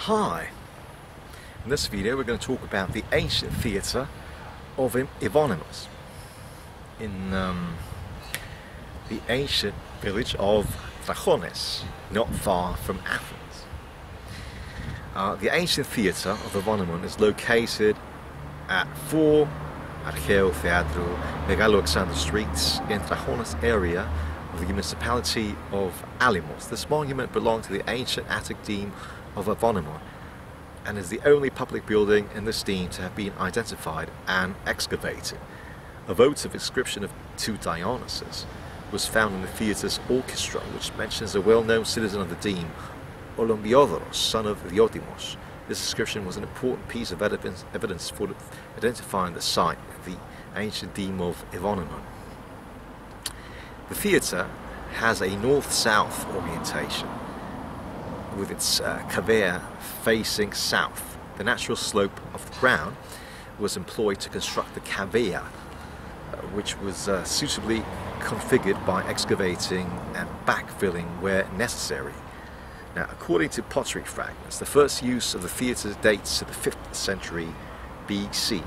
Hi! In this video we're going to talk about the ancient theatre of Euonymos in the ancient village of Trachones, not far from Athens. The ancient theatre of Euonymos is located at 4 Archeo Theatro Megalo Alexander Streets in Trachones area of the municipality of Halimus. This monument belonged to the ancient Attic deme of Euonymos and is the only public building in this deme to have been identified and excavated. A votive inscription to Dionysus was found in the theatre's orchestra, which mentions a well-known citizen of the deme, Olympiodorus, son of Euonymos. This inscription was an important piece of evidence for identifying the site of the ancient deme of Euonymos. The theatre has a north-south orientation, with its cavea facing south. The natural slope of the ground was employed to construct the cavea, which was suitably configured by excavating and backfilling where necessary. Now, according to pottery fragments, the first use of the theatre dates to the 5th century BC.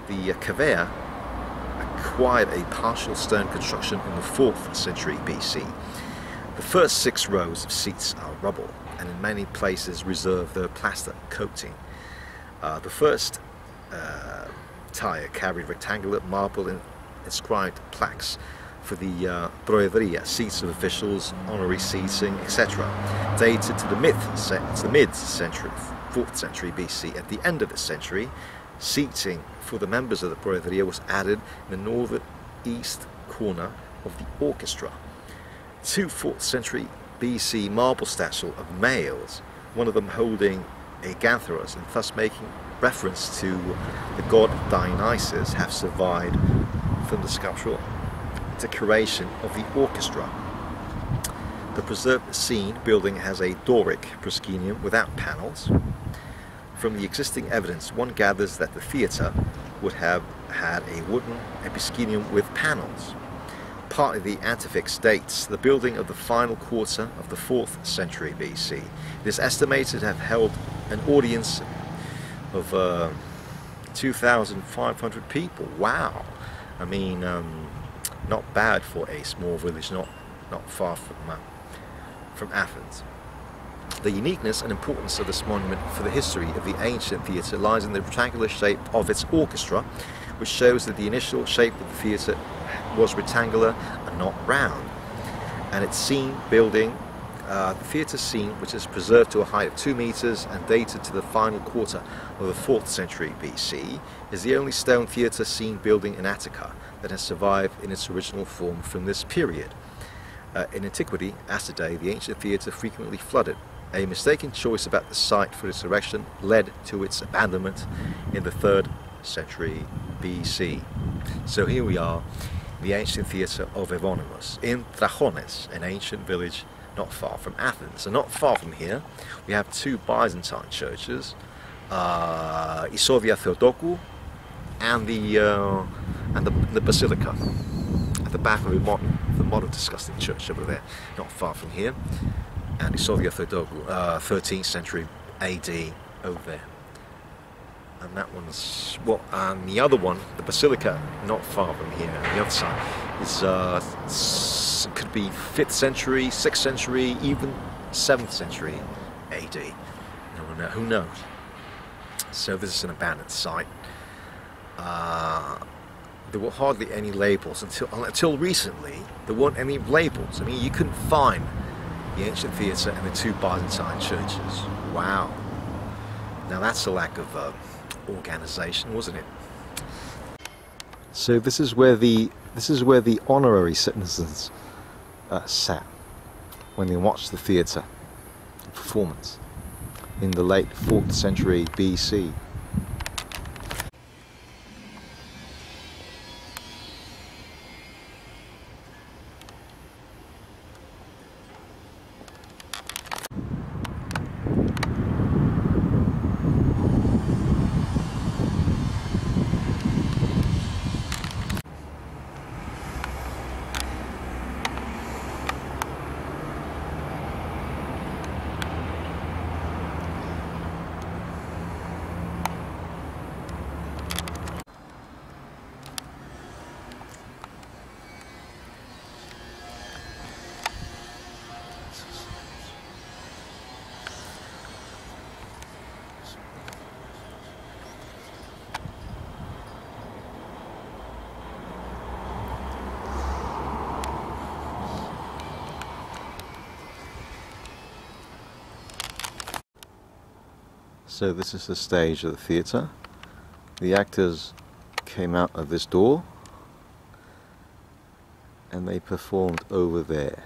The cavea acquired a partial stone construction in the 4th century BC. The first 6 rows of seats are rubble and in many places reserve their plaster coating. The first tier carried rectangular marble inscribed plaques for the Proedria, seats of officials, honorary seating, etc., dated to the mid-century, 4th century BC. At the end of this century, seating for the members of the Proedria was added in the northeast corner of the orchestra. 2 4th century BC marble statues of males, one of them holding a gantharos and thus making reference to the god Dionysus, have survived from the sculptural decoration of the orchestra. The preserved scene building has a Doric proscenium without panels. From the existing evidence, one gathers that the theatre would have had a wooden proscenium with panels. Part of the antefix dates the building of the final quarter of the 4th century BC. It is estimated to have held an audience of 2,500 people. Wow! I mean, not bad for a small village, not far from Athens. The uniqueness and importance of this monument for the history of the ancient theatre lies in the rectangular shape of its orchestra, which shows that the initial shape of the theatre was rectangular and not round. And its scene building, the theatre scene, which is preserved to a height of 2 meters and dated to the final quarter of the 4th century BC, is the only stone theatre scene building in Attica that has survived in its original form from this period. In antiquity, as today, the ancient theatre frequently flooded. A mistaken choice about the site for its erection led to its abandonment in the 3rd century BC. So here we are, the ancient theatre of Euonymos in Trachones, an ancient village not far from Athens. And not far from here, we have 2 Byzantine churches, Isovia Theotokou and the Basilica at the back of the modern disgusting church over there, not far from here. And Isovia Theotokou, 13th century AD over there. And that one's, well, and the other one, the Basilica, not far from here, on the other side, is, could be 5th century, 6th century, even 7th century AD. Who knows? So this is an abandoned site. There were hardly any labels until recently. There weren't any labels. I mean, you couldn't find the ancient theatre and the 2 Byzantine churches. Wow. Now that's a lack of organization, wasn't it? So this is where the honorary citizens sat when they watched the theatre performance in the late 4th century BC. So this is the stage of the theatre. The actors came out of this door and they performed over there.